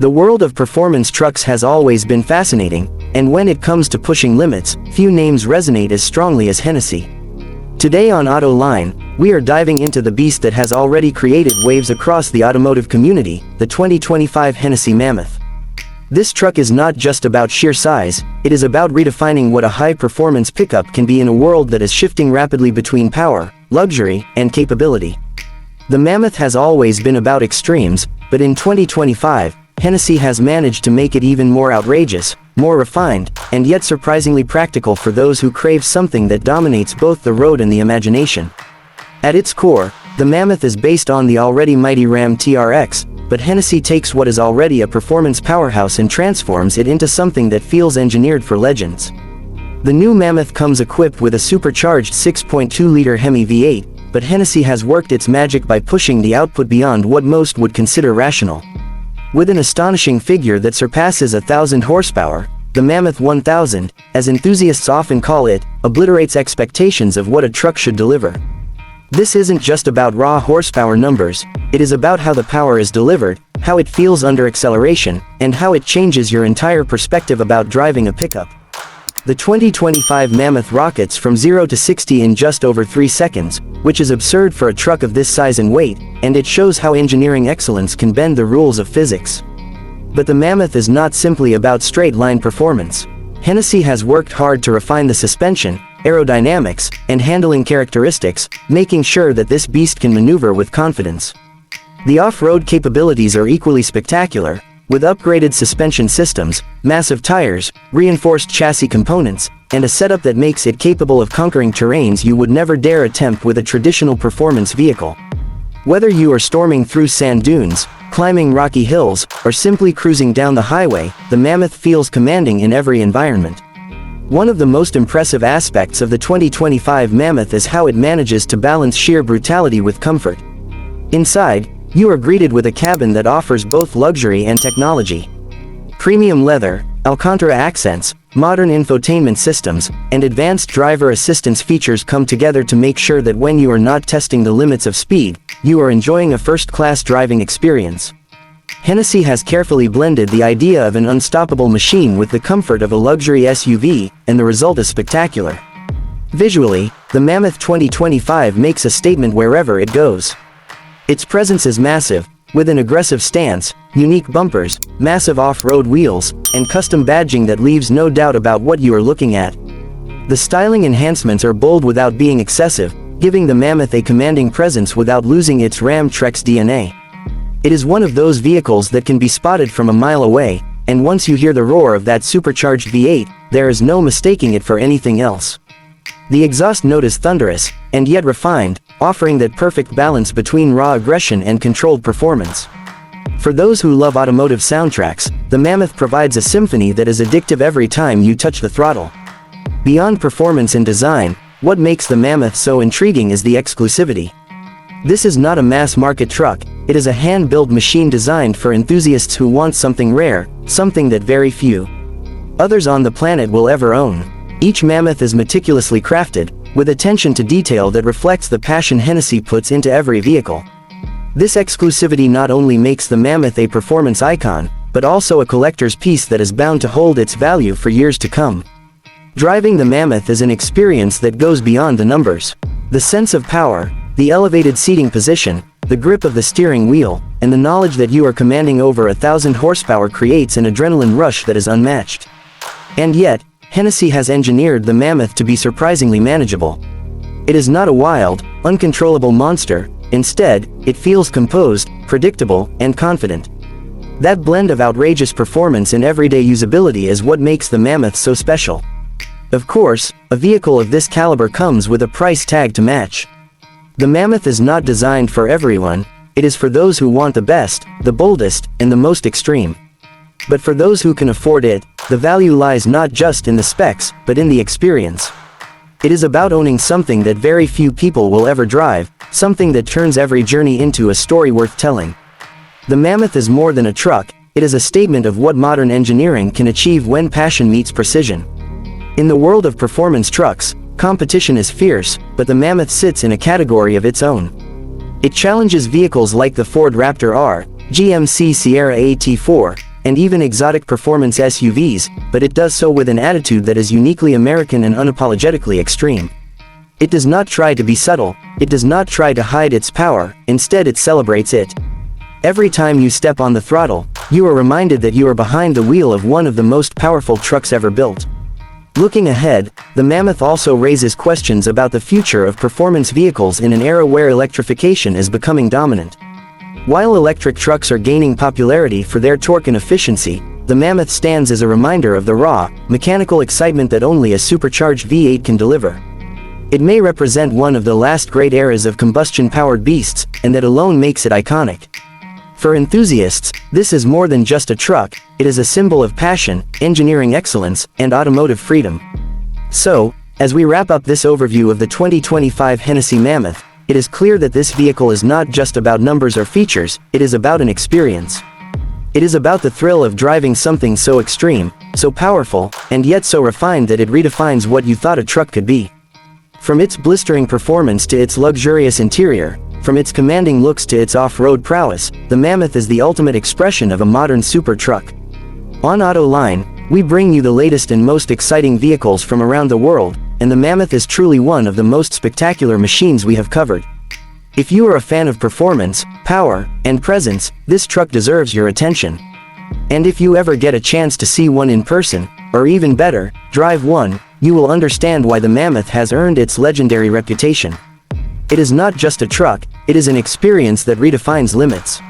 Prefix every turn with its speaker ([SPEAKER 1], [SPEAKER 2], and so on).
[SPEAKER 1] The world of performance trucks has always been fascinating, and when it comes to pushing limits, few names resonate as strongly as Hennessy. Today on Auto Line, we are diving into the beast that has already created waves across the automotive community, the 2025 Hennessy Mammoth. This truck is not just about sheer size, it is about redefining what a high-performance pickup can be in a world that is shifting rapidly between power, luxury, and capability. The Mammoth has always been about extremes, but in 2025, Hennessy has managed to make it even more outrageous, more refined, and yet surprisingly practical for those who crave something that dominates both the road and the imagination. At its core, the Mammoth is based on the already mighty Ram TRX, but Hennessy takes what is already a performance powerhouse and transforms it into something that feels engineered for legends. The new Mammoth comes equipped with a supercharged 6.2-liter Hemi V8, but Hennessy has worked its magic by pushing the output beyond what most would consider rational. With an astonishing figure that surpasses 1,000 horsepower, the Mammoth 1000, as enthusiasts often call it, obliterates expectations of what a truck should deliver. This isn't just about raw horsepower numbers, it is about how the power is delivered, how it feels under acceleration, and how it changes your entire perspective about driving a pickup. The 2025 Mammoth rockets from 0 to 60 in just over 3 seconds, which is absurd for a truck of this size and weight, and it shows how engineering excellence can bend the rules of physics. But the Mammoth is not simply about straight-line performance. Hennessy has worked hard to refine the suspension, aerodynamics, and handling characteristics, making sure that this beast can maneuver with confidence. The off-road capabilities are equally spectacular, with upgraded suspension systems, massive tires, reinforced chassis components, and a setup that makes it capable of conquering terrains you would never dare attempt with a traditional performance vehicle. Whether you are storming through sand dunes, climbing rocky hills, or simply cruising down the highway, the Mammoth feels commanding in every environment. One of the most impressive aspects of the 2025 Mammoth is how it manages to balance sheer brutality with comfort. Inside, you are greeted with a cabin that offers both luxury and technology. Premium leather, Alcantara accents, modern infotainment systems, and advanced driver assistance features come together to make sure that when you are not testing the limits of speed, you are enjoying a first-class driving experience. Hennessy has carefully blended the idea of an unstoppable machine with the comfort of a luxury SUV, and the result is spectacular. Visually, the Mammoth 2025 makes a statement wherever it goes. Its presence is massive, with an aggressive stance, unique bumpers, massive off-road wheels, and custom badging that leaves no doubt about what you are looking at. The styling enhancements are bold without being excessive, giving the Mammoth a commanding presence without losing its Ram TRX DNA. It is one of those vehicles that can be spotted from a mile away, and once you hear the roar of that supercharged V8, there is no mistaking it for anything else. The exhaust note is thunderous, and yet refined, offering that perfect balance between raw aggression and controlled performance. For those who love automotive soundtracks, the Mammoth provides a symphony that is addictive every time you touch the throttle. Beyond performance and design, what makes the Mammoth so intriguing is the exclusivity. This is not a mass-market truck, it is a hand-built machine designed for enthusiasts who want something rare, something that very few others on the planet will ever own. Each Mammoth is meticulously crafted, with attention to detail that reflects the passion Hennessy puts into every vehicle. This exclusivity not only makes the Mammoth a performance icon, but also a collector's piece that is bound to hold its value for years to come. Driving the Mammoth is an experience that goes beyond the numbers. The sense of power, the elevated seating position, the grip of the steering wheel, and the knowledge that you are commanding over 1,000 horsepower creates an adrenaline rush that is unmatched. And yet, Hennessy has engineered the Mammoth to be surprisingly manageable. It is not a wild, uncontrollable monster, instead, it feels composed, predictable, and confident. That blend of outrageous performance and everyday usability is what makes the Mammoth so special. Of course, a vehicle of this caliber comes with a price tag to match. The Mammoth is not designed for everyone, it is for those who want the best, the boldest, and the most extreme. But for those who can afford it, the value lies not just in the specs, but in the experience. It is about owning something that very few people will ever drive, something that turns every journey into a story worth telling. The Mammoth is more than a truck, it is a statement of what modern engineering can achieve when passion meets precision. In the world of performance trucks, competition is fierce, but the Mammoth sits in a category of its own. It challenges vehicles like the Ford Raptor R, GMC Sierra AT4, and even exotic performance SUVs, but it does so with an attitude that is uniquely American and unapologetically extreme. It does not try to be subtle, it does not try to hide its power, instead it celebrates it. Every time you step on the throttle, you are reminded that you are behind the wheel of one of the most powerful trucks ever built. Looking ahead, the Mammoth also raises questions about the future of performance vehicles in an era where electrification is becoming dominant. While electric trucks are gaining popularity for their torque and efficiency, the Mammoth stands as a reminder of the raw, mechanical excitement that only a supercharged V8 can deliver. It may represent one of the last great eras of combustion-powered beasts, and that alone makes it iconic. For enthusiasts, this is more than just a truck, it is a symbol of passion, engineering excellence, and automotive freedom. So, as we wrap up this overview of the 2025 Hennessy Mammoth, it is clear that this vehicle is not just about numbers or features, it is about an experience. It is about the thrill of driving something so extreme, so powerful, and yet so refined that it redefines what you thought a truck could be. From its blistering performance to its luxurious interior, from its commanding looks to its off-road prowess, the Mammoth is the ultimate expression of a modern super truck. On AutoLine, we bring you the latest and most exciting vehicles from around the world, and the Mammoth is truly one of the most spectacular machines we have covered. If you are a fan of performance, power, and presence, this truck deserves your attention. And if you ever get a chance to see one in person, or even better, drive one, you will understand why the Mammoth has earned its legendary reputation. It is not just a truck, it is an experience that redefines limits.